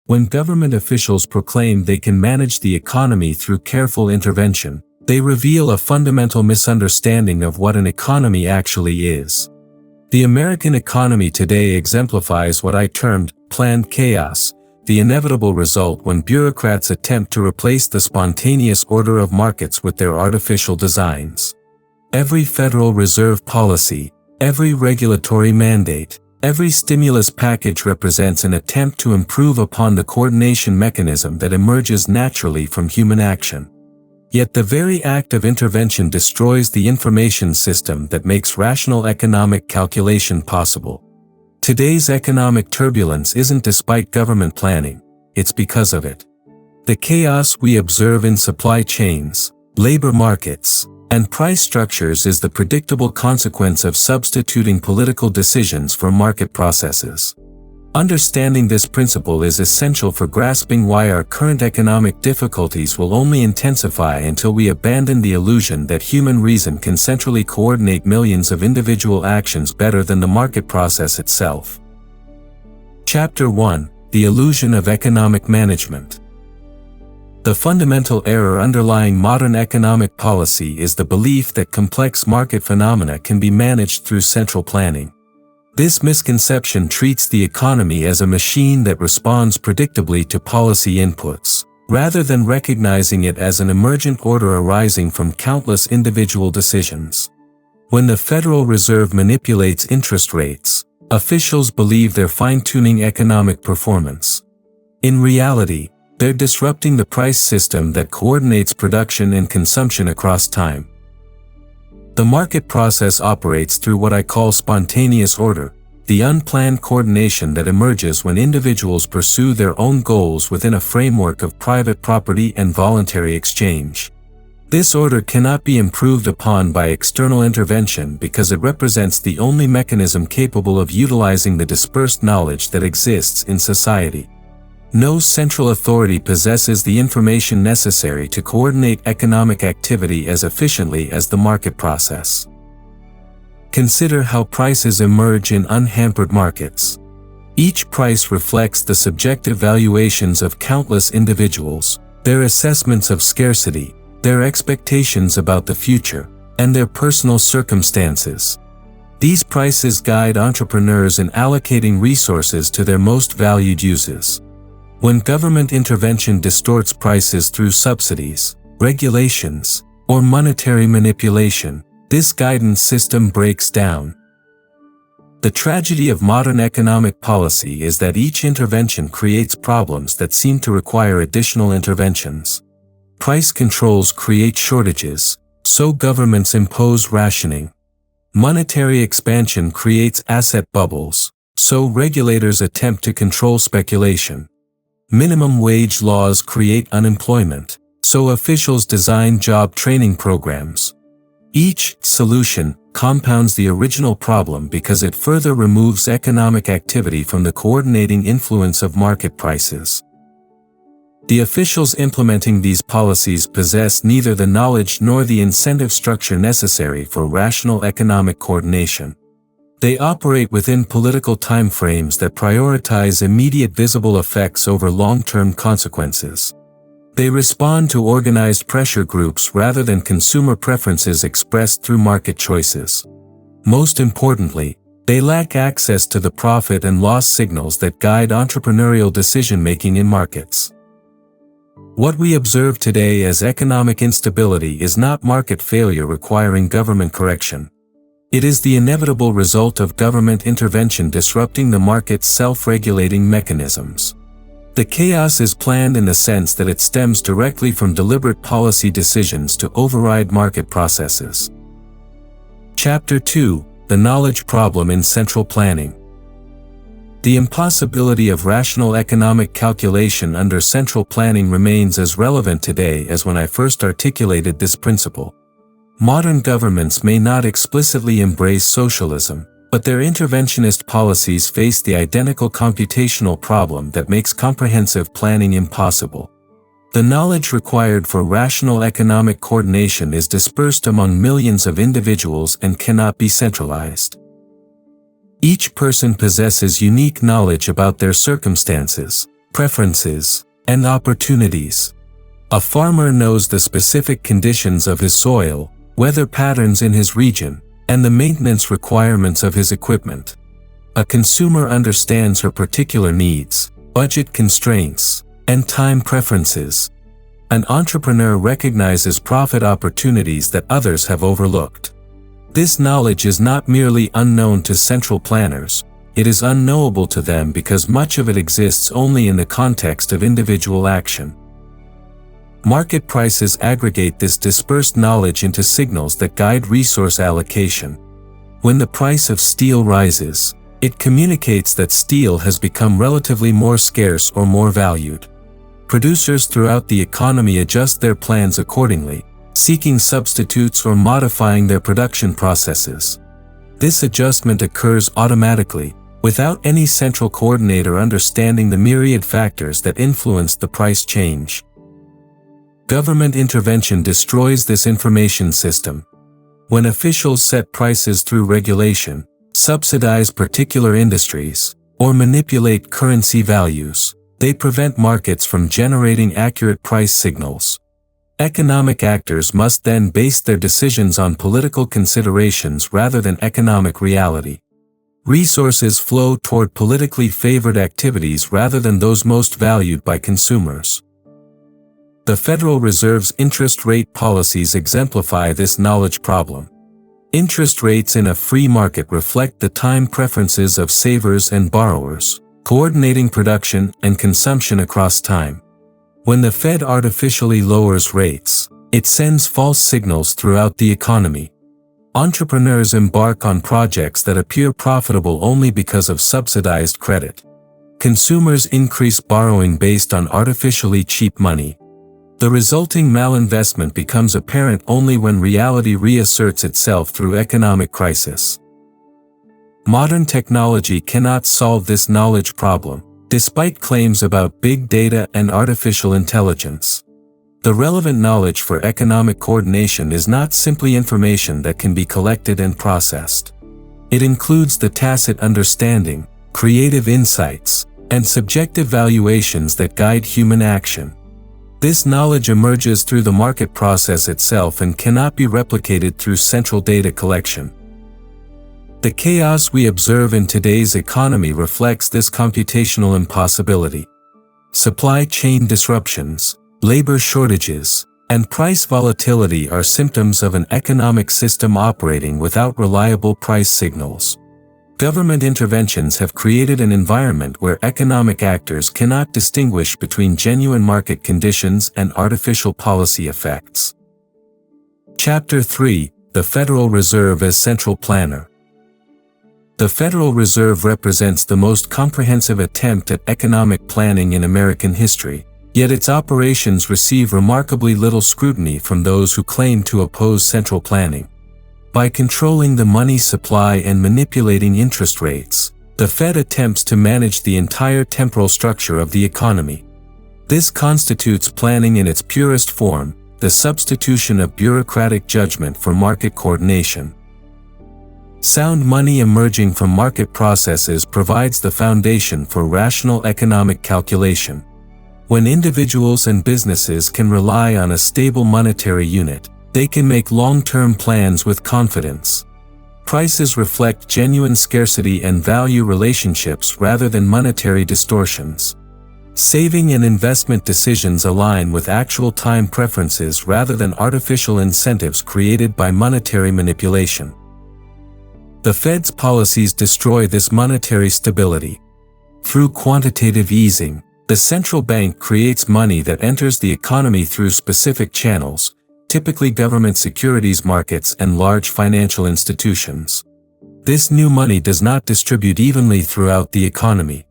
When government officials proclaim they can manage the economy through careful intervention, they reveal a fundamental misunderstanding of what an economy actually is. The American economy today exemplifies what I termed planned chaos, the inevitable result when bureaucrats attempt to replace the spontaneous order of markets with their artificial designs. Every Federal Reserve policy, every regulatory mandate, every stimulus package represents an attempt to improve upon the coordination mechanism that emerges naturally from human action. Yet the very act of intervention destroys the information system that makes rational economic calculation possible. Today's economic turbulence isn't despite government planning, it's because of it. The chaos we observe in supply chains, labor markets, and price structures is the predictable consequence of substituting political decisions for market processes. Understanding this principle is essential for grasping why our current economic difficulties will only intensify until we abandon the illusion that human reason can centrally coordinate millions of individual actions better than the market process itself. Chapter 1: The Illusion of Economic Management. The fundamental error underlying modern economic policy is the belief that complex market phenomena can be managed through central planning. This misconception treats the economy as a machine that responds predictably to policy inputs, rather than recognizing it as an emergent order arising from countless individual decisions. When the Federal Reserve manipulates interest rates, officials believe they're fine-tuning economic performance. In reality, they're disrupting the price system that coordinates production and consumption across time. The market process operates through what I call spontaneous order, the unplanned coordination that emerges when individuals pursue their own goals within a framework of private property and voluntary exchange. This order cannot be improved upon by external intervention because it represents the only mechanism capable of utilizing the dispersed knowledge that exists in society. No central authority possesses the information necessary to coordinate economic activity as efficiently as the market process. Consider how prices emerge in unhampered markets. Each price reflects the subjective valuations of countless individuals, their assessments of scarcity, their expectations about the future, and their personal circumstances. These prices guide entrepreneurs in allocating resources to their most valued uses. When government intervention distorts prices through subsidies, regulations, or monetary manipulation, this guidance system breaks down. The tragedy of modern economic policy is that each intervention creates problems that seem to require additional interventions. Price controls create shortages, so governments impose rationing. Monetary expansion creates asset bubbles, so regulators attempt to control speculation. Minimum wage laws create unemployment, so officials design job training programs. Each solution compounds the original problem because it further removes economic activity from the coordinating influence of market prices. The officials implementing these policies possess neither the knowledge nor the incentive structure necessary for rational economic coordination. They operate within political timeframes that prioritize immediate visible effects over long-term consequences. They respond to organized pressure groups rather than consumer preferences expressed through market choices. Most importantly, they lack access to the profit and loss signals that guide entrepreneurial decision-making in markets. What we observe today as economic instability is not market failure requiring government correction. It is the inevitable result of government intervention disrupting the market's self-regulating mechanisms. The chaos is planned in the sense that it stems directly from deliberate policy decisions to override market processes. Chapter 2: The Knowledge Problem in Central Planning. The impossibility of rational economic calculation under central planning remains as relevant today as when I first articulated this principle. Modern governments may not explicitly embrace socialism, but their interventionist policies face the identical computational problem that makes comprehensive planning impossible. The knowledge required for rational economic coordination is dispersed among millions of individuals and cannot be centralized. Each person possesses unique knowledge about their circumstances, preferences, and opportunities. A farmer knows the specific conditions of his soil, weather patterns in his region, and the maintenance requirements of his equipment. A consumer understands her particular needs, budget constraints, and time preferences. An entrepreneur recognizes profit opportunities that others have overlooked. This knowledge is not merely unknown to central planners, it is unknowable to them because much of it exists only in the context of individual action. Market prices aggregate this dispersed knowledge into signals that guide resource allocation. When the price of steel rises, it communicates that steel has become relatively more scarce or more valued. Producers throughout the economy adjust their plans accordingly, seeking substitutes or modifying their production processes. This adjustment occurs automatically, without any central coordinator understanding the myriad factors that influence the price change. Government intervention destroys this information system. When officials set prices through regulation, subsidize particular industries, or manipulate currency values, they prevent markets from generating accurate price signals. Economic actors must then base their decisions on political considerations rather than economic reality. Resources flow toward politically favored activities rather than those most valued by consumers. The Federal Reserve's interest rate policies exemplify this knowledge problem. Interest rates in a free market reflect the time preferences of savers and borrowers, coordinating production and consumption across time. When the Fed artificially lowers rates, it sends false signals throughout the economy. Entrepreneurs embark on projects that appear profitable only because of subsidized credit. Consumers increase borrowing based on artificially cheap money. The resulting malinvestment becomes apparent only when reality reasserts itself through economic crisis. Modern technology cannot solve this knowledge problem, despite claims about big data and artificial intelligence. The relevant knowledge for economic coordination is not simply information that can be collected and processed. It includes the tacit understanding, creative insights, and subjective valuations that guide human action. This knowledge emerges through the market process itself and cannot be replicated through central data collection. The chaos we observe in today's economy reflects this computational impossibility. Supply chain disruptions, labor shortages, and price volatility are symptoms of an economic system operating without reliable price signals. Government interventions have created an environment where economic actors cannot distinguish between genuine market conditions and artificial policy effects. Chapter 3: The Federal Reserve as Central Planner. The Federal Reserve represents the most comprehensive attempt at economic planning in American history, yet its operations receive remarkably little scrutiny from those who claim to oppose central planning. By controlling the money supply and manipulating interest rates, the Fed attempts to manage the entire temporal structure of the economy. This constitutes planning in its purest form, the substitution of bureaucratic judgment for market coordination. Sound money emerging from market processes provides the foundation for rational economic calculation. When individuals and businesses can rely on a stable monetary unit, they can make long-term plans with confidence. Prices reflect genuine scarcity and value relationships rather than monetary distortions. Saving and investment decisions align with actual time preferences rather than artificial incentives created by monetary manipulation. The Fed's policies destroy this monetary stability. Through quantitative easing, the central bank creates money that enters the economy through specific channels, typically government securities markets and large financial institutions. This new money does not distribute evenly throughout the economy.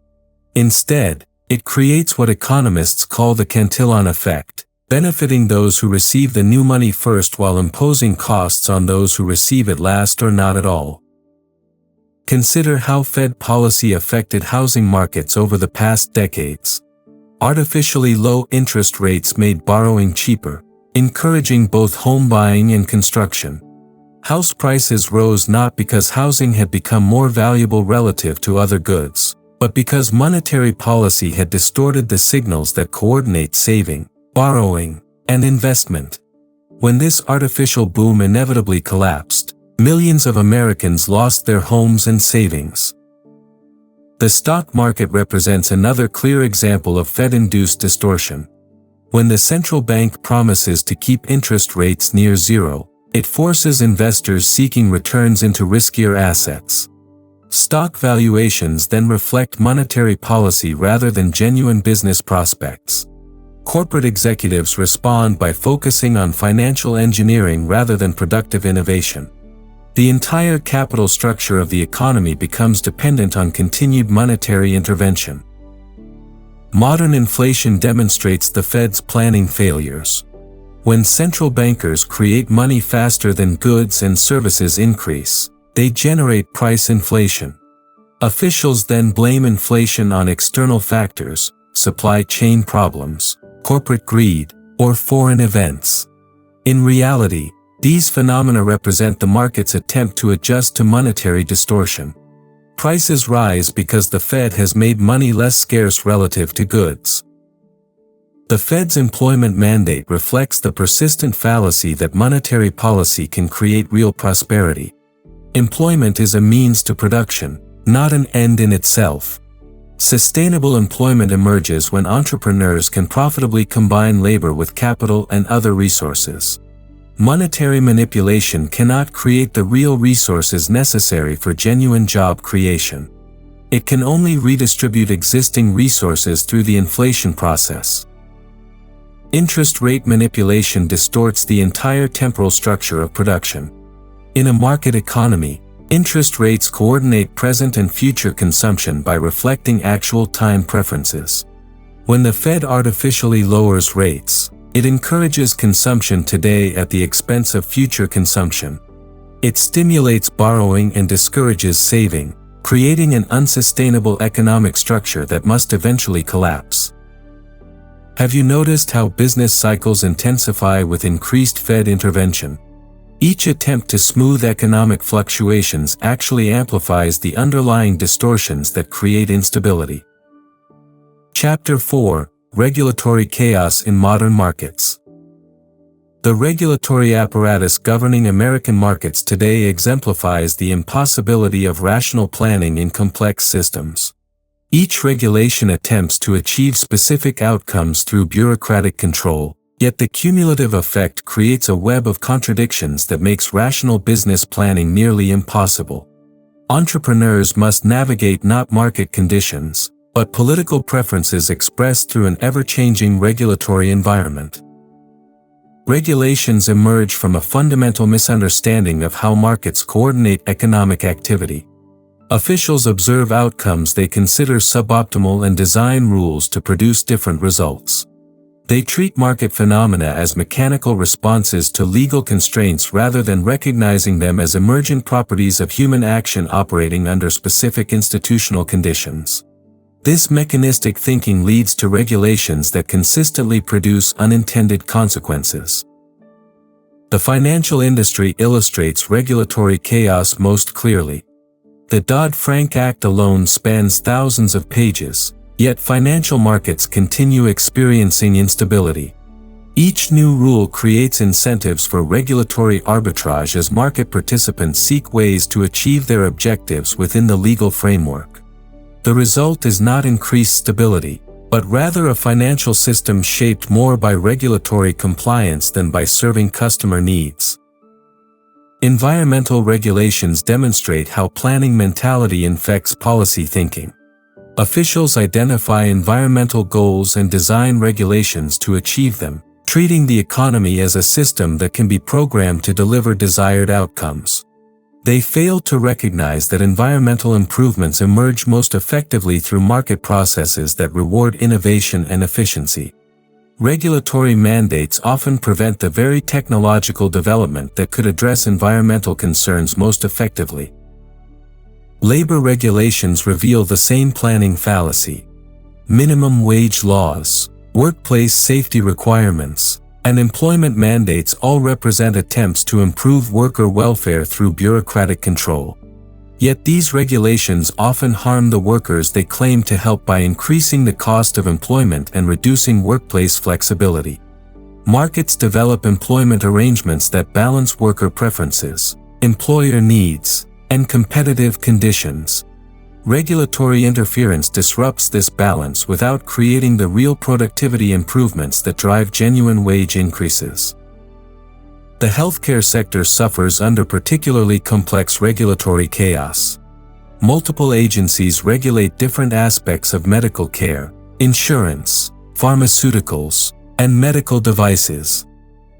Instead, it creates what economists call the Cantillon effect, benefiting those who receive the new money first while imposing costs on those who receive it last or not at all. Consider how Fed policy affected housing markets over the past decades. Artificially low interest rates made borrowing cheaper, encouraging both home buying and construction. House prices rose not because housing had become more valuable relative to other goods, but because monetary policy had distorted the signals that coordinate saving, borrowing, and investment. When this artificial boom inevitably collapsed, millions of Americans lost their homes and savings. The stock market represents another clear example of Fed-induced distortion. When the central bank promises to keep interest rates near zero, it forces investors seeking returns into riskier assets. Stock valuations then reflect monetary policy rather than genuine business prospects. Corporate executives respond by focusing on financial engineering rather than productive innovation. The entire capital structure of the economy becomes dependent on continued monetary intervention. Modern inflation demonstrates the Fed's planning failures. When central bankers create money faster than goods and services increase, they generate price inflation. Officials then blame inflation on external factors, supply chain problems, corporate greed, or foreign events. In reality, these phenomena represent the market's attempt to adjust to monetary distortion. Prices rise because the Fed has made money less scarce relative to goods. The Fed's employment mandate reflects the persistent fallacy that monetary policy can create real prosperity. Employment is a means to production, not an end in itself. Sustainable employment emerges when entrepreneurs can profitably combine labor with capital and other resources. Monetary manipulation cannot create the real resources necessary for genuine job creation. It can only redistribute existing resources through the inflation process. Interest rate manipulation distorts the entire temporal structure of production. In a market economy, interest rates coordinate present and future consumption by reflecting actual time preferences. When the Fed artificially lowers rates, it encourages consumption today at the expense of future consumption. It stimulates borrowing and discourages saving, creating an unsustainable economic structure that must eventually collapse. Have you noticed how business cycles intensify with increased Fed intervention? Each attempt to smooth economic fluctuations actually amplifies the underlying distortions that create instability. Chapter 4: Regulatory Chaos in Modern Markets. The regulatory apparatus governing American markets today exemplifies the impossibility of rational planning in complex systems. Each regulation attempts to achieve specific outcomes through bureaucratic control, yet the cumulative effect creates a web of contradictions that makes rational business planning nearly impossible. Entrepreneurs must navigate not market conditions, but political preferences expressed through an ever-changing regulatory environment. Regulations emerge from a fundamental misunderstanding of how markets coordinate economic activity. Officials observe outcomes they consider suboptimal and design rules to produce different results. They treat market phenomena as mechanical responses to legal constraints rather than recognizing them as emergent properties of human action operating under specific institutional conditions. This mechanistic thinking leads to regulations that consistently produce unintended consequences. The financial industry illustrates regulatory chaos most clearly. The Dodd-Frank Act alone spans thousands of pages, yet financial markets continue experiencing instability. Each new rule creates incentives for regulatory arbitrage as market participants seek ways to achieve their objectives within the legal framework. The result is not increased stability, but rather a financial system shaped more by regulatory compliance than by serving customer needs. Environmental regulations demonstrate how planning mentality infects policy thinking. Officials identify environmental goals and design regulations to achieve them, treating the economy as a system that can be programmed to deliver desired outcomes. They fail to recognize that environmental improvements emerge most effectively through market processes that reward innovation and efficiency. Regulatory mandates often prevent the very technological development that could address environmental concerns most effectively. Labor regulations reveal the same planning fallacy. Minimum wage laws, workplace safety requirements, and employment mandates all represent attempts to improve worker welfare through bureaucratic control. Yet these regulations often harm the workers they claim to help by increasing the cost of employment and reducing workplace flexibility. Markets develop employment arrangements that balance worker preferences, employer needs, and competitive conditions. Regulatory interference disrupts this balance without creating the real productivity improvements that drive genuine wage increases. The healthcare sector suffers under particularly complex regulatory chaos. Multiple agencies regulate different aspects of medical care, insurance, pharmaceuticals, and medical devices.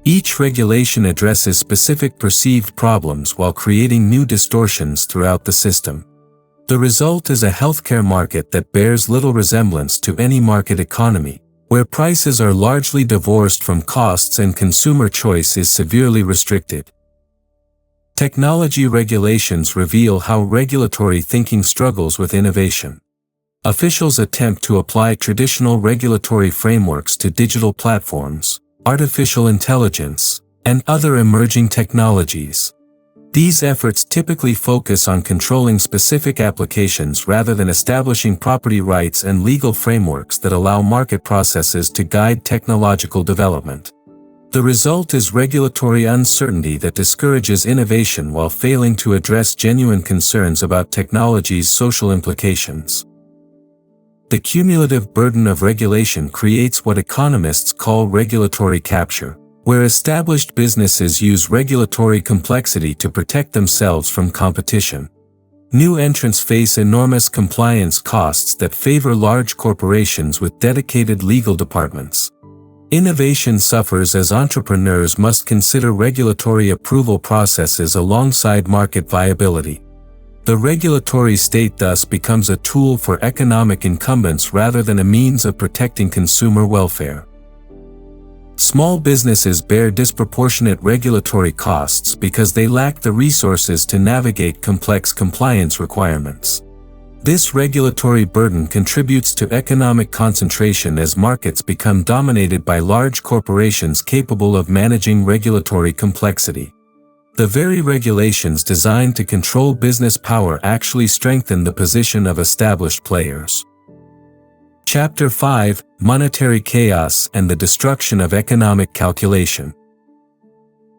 Each regulation addresses specific perceived problems while creating new distortions throughout the system. The result is a healthcare market that bears little resemblance to any market economy, where prices are largely divorced from costs and consumer choice is severely restricted. Technology regulations reveal how regulatory thinking struggles with innovation. Officials attempt to apply traditional regulatory frameworks to digital platforms, artificial intelligence, and other emerging technologies. These efforts typically focus on controlling specific applications rather than establishing property rights and legal frameworks that allow market processes to guide technological development. The result is regulatory uncertainty that discourages innovation while failing to address genuine concerns about technology's social implications. The cumulative burden of regulation creates what economists call regulatory capture, where established businesses use regulatory complexity to protect themselves from competition. New entrants face enormous compliance costs that favor large corporations with dedicated legal departments. Innovation suffers as entrepreneurs must consider regulatory approval processes alongside market viability. The regulatory state thus becomes a tool for economic incumbents rather than a means of protecting consumer welfare. Small businesses bear disproportionate regulatory costs because they lack the resources to navigate complex compliance requirements. This regulatory burden contributes to economic concentration as markets become dominated by large corporations capable of managing regulatory complexity. The very regulations designed to control business power actually strengthen the position of established players. Chapter 5: Monetary Chaos and the Destruction of Economic Calculation.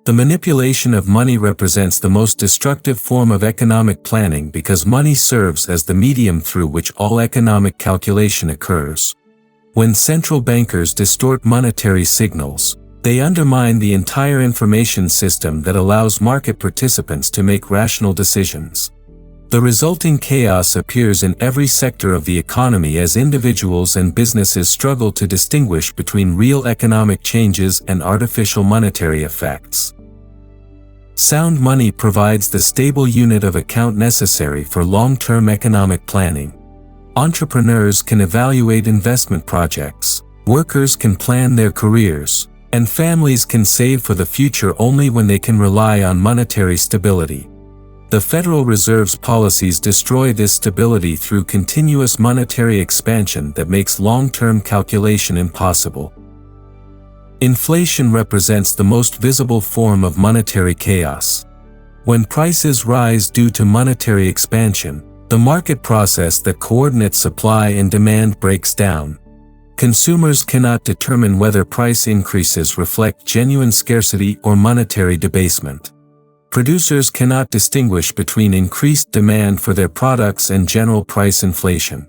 The manipulation of money represents the most destructive form of economic planning because money serves as the medium through which all economic calculation occurs. When central bankers distort monetary signals, they undermine the entire information system that allows market participants to make rational decisions. The resulting chaos appears in every sector of the economy as individuals and businesses struggle to distinguish between real economic changes and artificial monetary effects. Sound money provides the stable unit of account necessary for long-term economic planning. Entrepreneurs can evaluate investment projects, workers can plan their careers, and families can save for the future only when they can rely on monetary stability. The Federal Reserve's policies destroy this stability through continuous monetary expansion that makes long-term calculation impossible. Inflation represents the most visible form of monetary chaos. When prices rise due to monetary expansion, the market process that coordinates supply and demand breaks down. Consumers cannot determine whether price increases reflect genuine scarcity or monetary debasement. Producers cannot distinguish between increased demand for their products and general price inflation.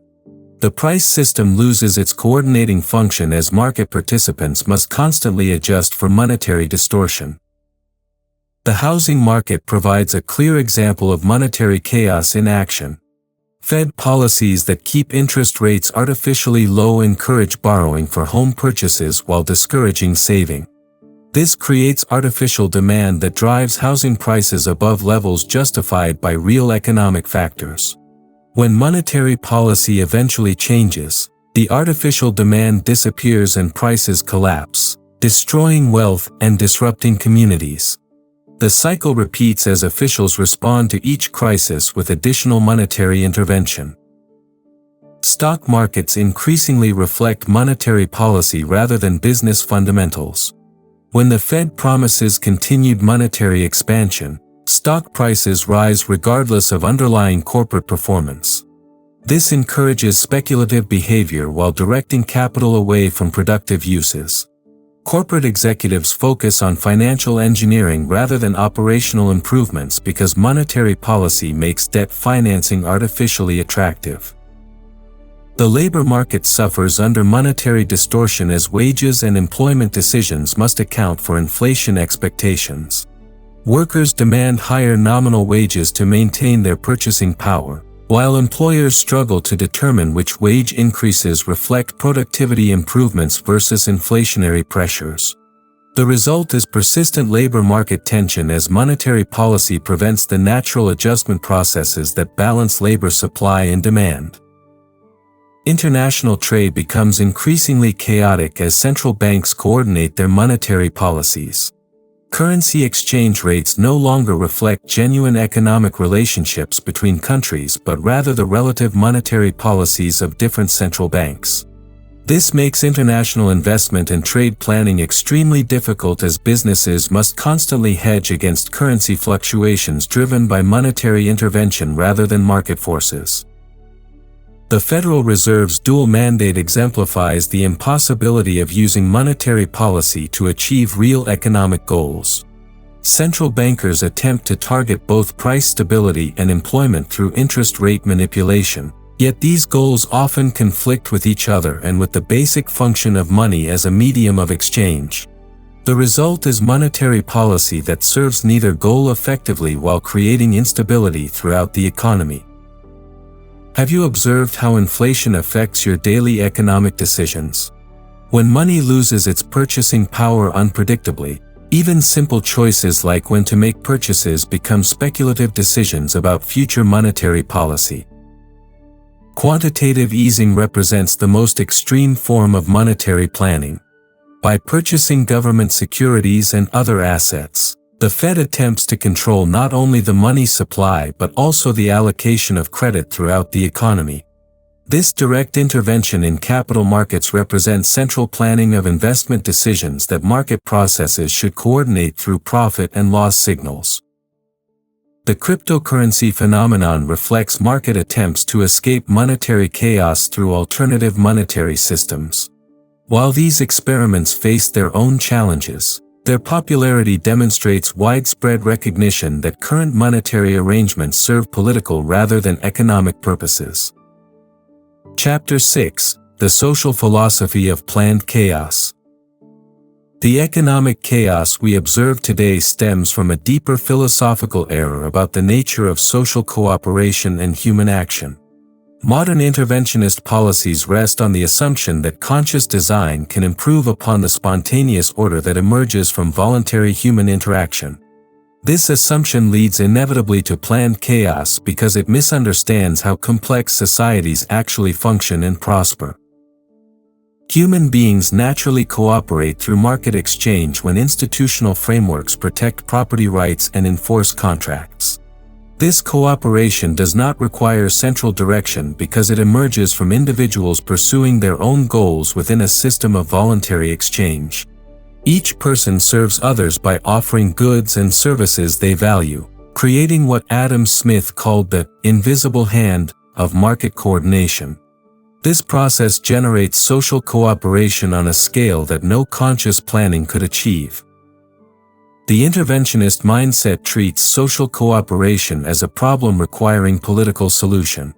The price system loses its coordinating function as market participants must constantly adjust for monetary distortion. The housing market provides a clear example of monetary chaos in action. Fed policies that keep interest rates artificially low encourage borrowing for home purchases while discouraging saving. This creates artificial demand that drives housing prices above levels justified by real economic factors. When monetary policy eventually changes, the artificial demand disappears and prices collapse, destroying wealth and disrupting communities. The cycle repeats as officials respond to each crisis with additional monetary intervention. Stock markets increasingly reflect monetary policy rather than business fundamentals. When the Fed promises continued monetary expansion, Stock prices rise regardless of underlying corporate performance. This encourages speculative behavior while directing capital away from productive uses. Corporate executives focus on financial engineering rather than operational improvements because monetary policy makes debt financing artificially attractive. The labor market suffers under monetary distortion as wages and employment decisions must account for inflation expectations. Workers demand higher nominal wages to maintain their purchasing power, while employers struggle to determine which wage increases reflect productivity improvements versus inflationary pressures. The result is persistent labor market tension as monetary policy prevents the natural adjustment processes that balance labor supply and demand. International trade becomes increasingly chaotic as central banks coordinate their monetary policies. Currency exchange rates no longer reflect genuine economic relationships between countries but rather the relative monetary policies of different central banks. This makes international investment and trade planning extremely difficult as businesses must constantly hedge against currency fluctuations driven by monetary intervention rather than market forces. The Federal Reserve's dual mandate exemplifies the impossibility of using monetary policy to achieve real economic goals. Central bankers attempt to target both price stability and employment through interest rate manipulation, yet these goals often conflict with each other and with the basic function of money as a medium of exchange. The result is monetary policy that serves neither goal effectively while creating instability throughout the economy. Have you observed how inflation affects your daily economic decisions? When money loses its purchasing power unpredictably, even simple choices like when to make purchases become speculative decisions about future monetary policy. Quantitative easing represents the most extreme form of monetary planning. By purchasing government securities and other assets, the Fed attempts to control not only the money supply but also the allocation of credit throughout the economy. This direct intervention in capital markets represents central planning of investment decisions that market processes should coordinate through profit and loss signals. The cryptocurrency phenomenon reflects market attempts to escape monetary chaos through alternative monetary systems. While these experiments face their own challenges, their popularity demonstrates widespread recognition that current monetary arrangements serve political rather than economic purposes. Chapter 6: The Social Philosophy of Planned Chaos. The economic chaos we observe today stems from a deeper philosophical error about the nature of social cooperation and human action. Modern interventionist policies rest on the assumption that conscious design can improve upon the spontaneous order that emerges from voluntary human interaction. This assumption leads inevitably to planned chaos because it misunderstands how complex societies actually function and prosper. Human beings naturally cooperate through market exchange when institutional frameworks protect property rights and enforce contracts. This cooperation does not require central direction because it emerges from individuals pursuing their own goals within a system of voluntary exchange. Each person serves others by offering goods and services they value, creating what Adam Smith called the invisible hand of market coordination. This process generates social cooperation on a scale that no conscious planning could achieve. The interventionist mindset treats social cooperation as a problem requiring political solution.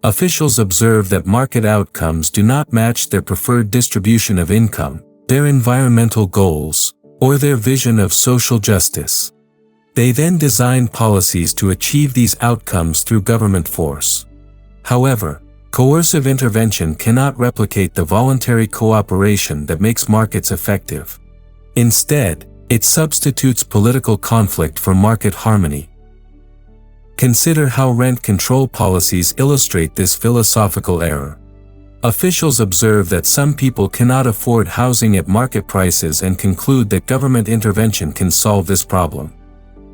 Officials observe that market outcomes do not match their preferred distribution of income, their environmental goals, or their vision of social justice. They then design policies to achieve these outcomes through government force. However, coercive intervention cannot replicate the voluntary cooperation that makes markets effective. Instead, it substitutes political conflict for market harmony. Consider how rent control policies illustrate this philosophical error. Officials observe that some people cannot afford housing at market prices and conclude that government intervention can solve this problem.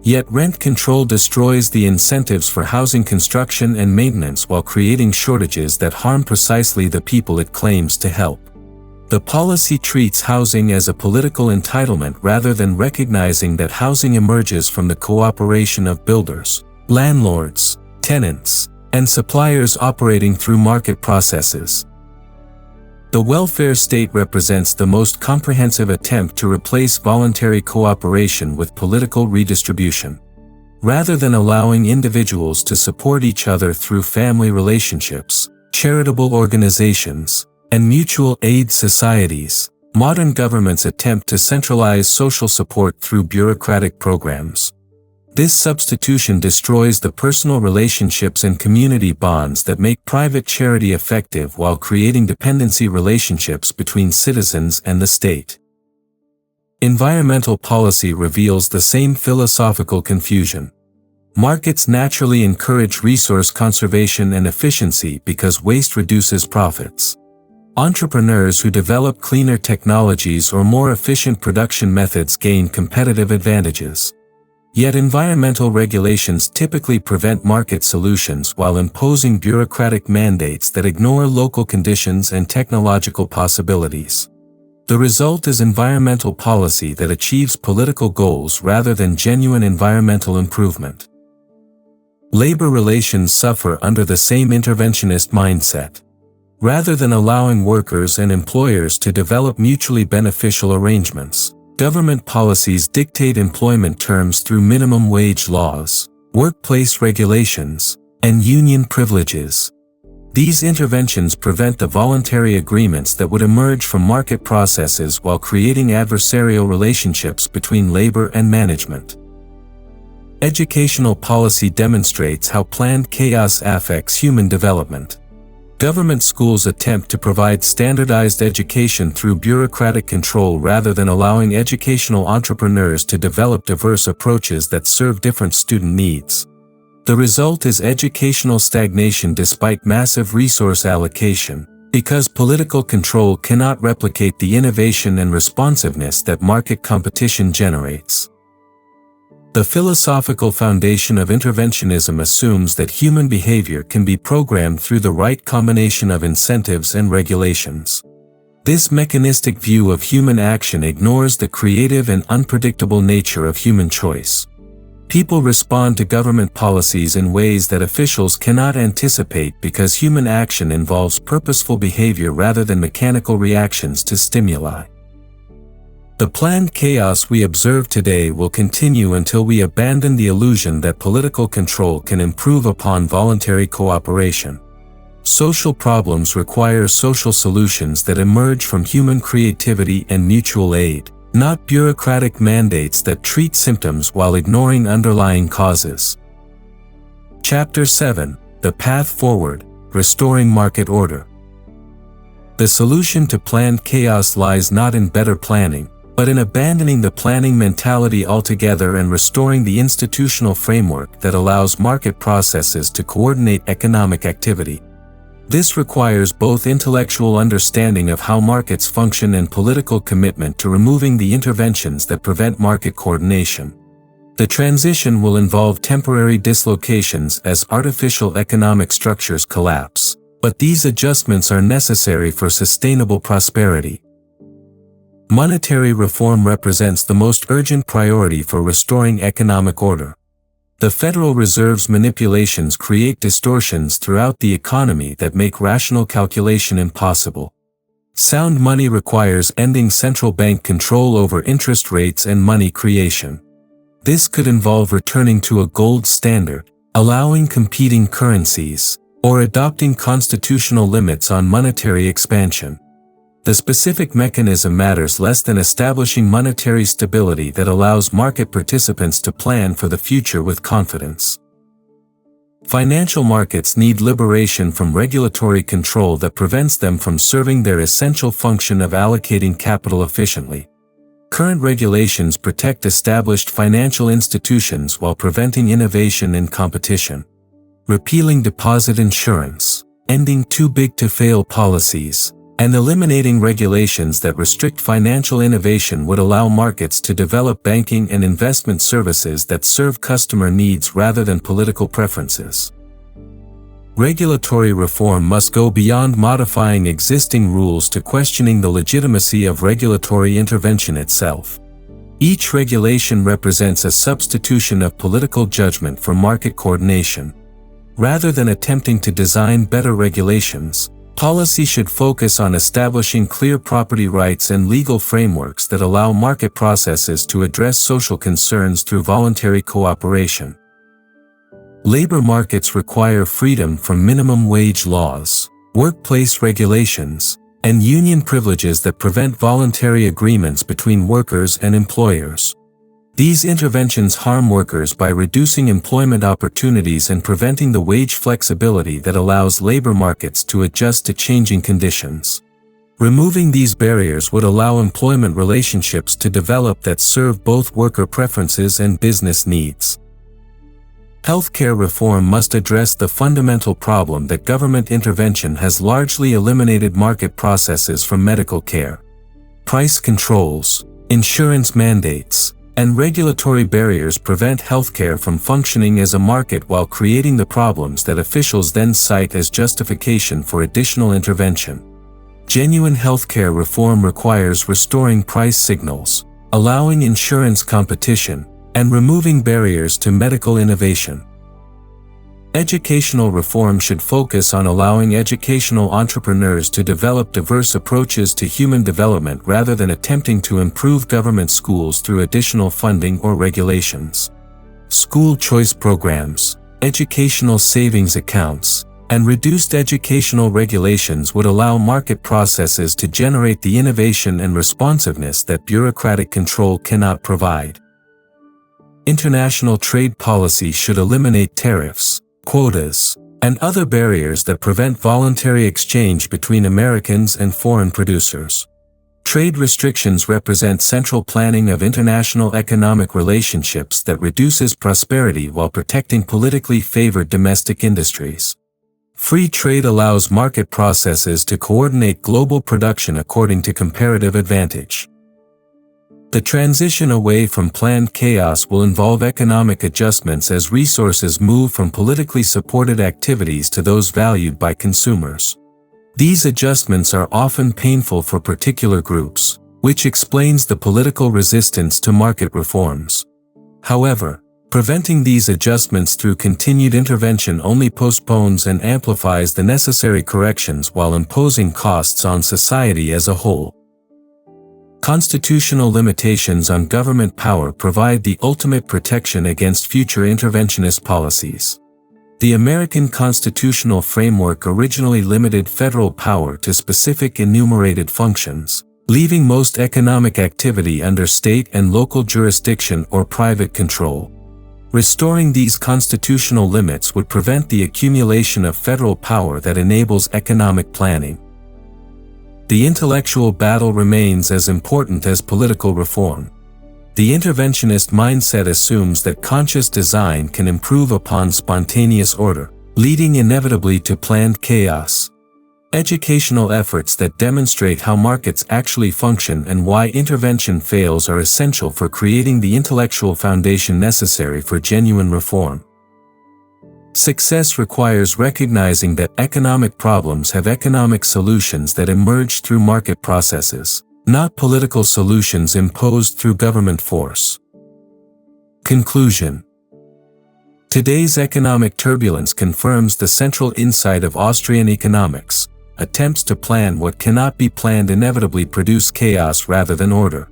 Yet rent control destroys the incentives for housing construction and maintenance while creating shortages that harm precisely the people it claims to help. The policy treats housing as a political entitlement rather than recognizing that housing emerges from the cooperation of builders, landlords, tenants, and suppliers operating through market processes. The welfare state represents the most comprehensive attempt to replace voluntary cooperation with political redistribution. Rather than allowing individuals to support each other through family relationships, charitable organizations, and mutual aid societies, modern governments attempt to centralize social support through bureaucratic programs. This substitution destroys the personal relationships and community bonds that make private charity effective while creating dependency relationships between citizens and the state. Environmental policy reveals the same philosophical confusion. Markets naturally encourage resource conservation and efficiency because waste reduces profits. Entrepreneurs who develop cleaner technologies or more efficient production methods gain competitive advantages. Yet environmental regulations typically prevent market solutions while imposing bureaucratic mandates that ignore local conditions and technological possibilities. The result is environmental policy that achieves political goals rather than genuine environmental improvement. Labor relations suffer under the same interventionist mindset. Rather than allowing workers and employers to develop mutually beneficial arrangements, government policies dictate employment terms through minimum wage laws, workplace regulations, and union privileges. These interventions prevent the voluntary agreements that would emerge from market processes while creating adversarial relationships between labor and management. Educational policy demonstrates how planned chaos affects human development. Government schools attempt to provide standardized education through bureaucratic control rather than allowing educational entrepreneurs to develop diverse approaches that serve different student needs. The result is educational stagnation despite massive resource allocation, because political control cannot replicate the innovation and responsiveness that market competition generates. The philosophical foundation of interventionism assumes that human behavior can be programmed through the right combination of incentives and regulations. This mechanistic view of human action ignores the creative and unpredictable nature of human choice. People respond to government policies in ways that officials cannot anticipate because human action involves purposeful behavior rather than mechanical reactions to stimuli. The planned chaos we observe today will continue until we abandon the illusion that political control can improve upon voluntary cooperation. Social problems require social solutions that emerge from human creativity and mutual aid, not bureaucratic mandates that treat symptoms while ignoring underlying causes. Chapter 7: The Path Forward: Restoring Market Order. The solution to planned chaos lies not in better planning, but in abandoning the planning mentality altogether and restoring the institutional framework that allows market processes to coordinate economic activity. This requires both intellectual understanding of how markets function and political commitment to removing the interventions that prevent market coordination. The transition will involve temporary dislocations as artificial economic structures collapse, but these adjustments are necessary for sustainable prosperity. Monetary reform represents the most urgent priority for restoring economic order. The Federal Reserve's manipulations create distortions throughout the economy that make rational calculation impossible. Sound money requires ending central bank control over interest rates and money creation. This could involve returning to a gold standard, allowing competing currencies, or adopting constitutional limits on monetary expansion. The specific mechanism matters less than establishing monetary stability that allows market participants to plan for the future with confidence. Financial markets need liberation from regulatory control that prevents them from serving their essential function of allocating capital efficiently. Current regulations protect established financial institutions while preventing innovation and competition. Repealing deposit insurance, ending too-big-to-fail policies, and eliminating regulations that restrict financial innovation would allow markets to develop banking and investment services that serve customer needs rather than political preferences. Regulatory reform must go beyond modifying existing rules to questioning the legitimacy of regulatory intervention itself. Each regulation represents a substitution of political judgment for market coordination. Rather than attempting to design better regulations, policy should focus on establishing clear property rights and legal frameworks that allow market processes to address social concerns through voluntary cooperation. Labor markets require freedom from minimum wage laws, workplace regulations, and union privileges that prevent voluntary agreements between workers and employers. These interventions harm workers by reducing employment opportunities and preventing the wage flexibility that allows labor markets to adjust to changing conditions. Removing these barriers would allow employment relationships to develop that serve both worker preferences and business needs. Healthcare reform must address the fundamental problem that government intervention has largely eliminated market processes from medical care. Price controls, insurance mandates, and regulatory barriers prevent healthcare from functioning as a market while creating the problems that officials then cite as justification for additional intervention. Genuine healthcare reform requires restoring price signals, allowing insurance competition, and removing barriers to medical innovation. Educational reform should focus on allowing educational entrepreneurs to develop diverse approaches to human development rather than attempting to improve government schools through additional funding or regulations. School choice programs, educational savings accounts, and reduced educational regulations would allow market processes to generate the innovation and responsiveness that bureaucratic control cannot provide. International trade policy should eliminate tariffs, quotas, and other barriers that prevent voluntary exchange between Americans and foreign producers. Trade restrictions represent central planning of international economic relationships that reduces prosperity while protecting politically favored domestic industries. Free trade allows market processes to coordinate global production according to comparative advantage. The transition away from planned chaos will involve economic adjustments as resources move from politically supported activities to those valued by consumers. These adjustments are often painful for particular groups, which explains the political resistance to market reforms. However, preventing these adjustments through continued intervention only postpones and amplifies the necessary corrections while imposing costs on society as a whole. Constitutional limitations on government power provide the ultimate protection against future interventionist policies. The American constitutional framework originally limited federal power to specific enumerated functions, leaving most economic activity under state and local jurisdiction or private control. Restoring these constitutional limits would prevent the accumulation of federal power that enables economic planning. The intellectual battle remains as important as political reform. The interventionist mindset assumes that conscious design can improve upon spontaneous order, leading inevitably to planned chaos. Educational efforts that demonstrate how markets actually function and why intervention fails are essential for creating the intellectual foundation necessary for genuine reform. Success requires recognizing that economic problems have economic solutions that emerge through market processes, not political solutions imposed through government force. Conclusion. Today's economic turbulence confirms the central insight of Austrian economics. Attempts to plan what cannot be planned inevitably produce chaos rather than order.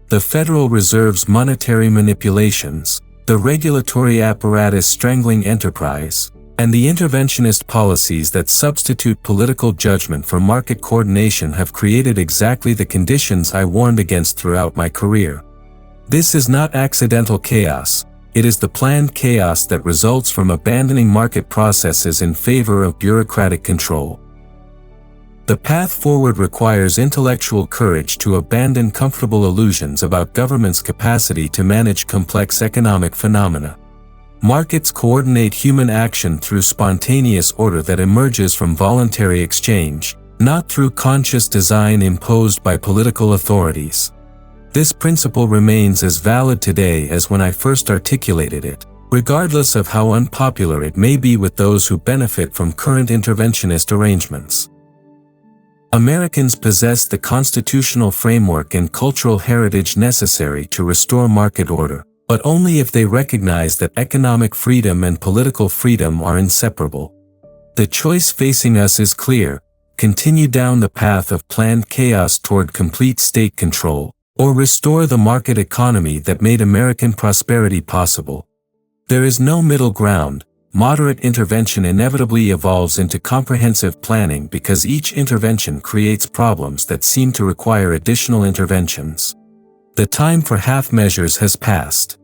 The Federal Reserve's monetary manipulations, the regulatory apparatus strangling enterprise, and the interventionist policies that substitute political judgment for market coordination have created exactly the conditions I warned against throughout my career. This is not accidental chaos, it is the planned chaos that results from abandoning market processes in favor of bureaucratic control. The path forward requires intellectual courage to abandon comfortable illusions about government's capacity to manage complex economic phenomena. Markets coordinate human action through spontaneous order that emerges from voluntary exchange, not through conscious design imposed by political authorities. This principle remains as valid today as when I first articulated it. regardless of how unpopular it may be with those who benefit from current interventionist arrangements. Americans possess the constitutional framework and cultural heritage necessary to restore market order, but only if they recognize that economic freedom and political freedom are inseparable. The choice facing us is clear: continue down the path of planned chaos toward complete state control, or restore the market economy that made American prosperity possible. There is no middle ground. Moderate intervention inevitably evolves into comprehensive planning because each intervention creates problems that seem to require additional interventions. The time for half measures has passed.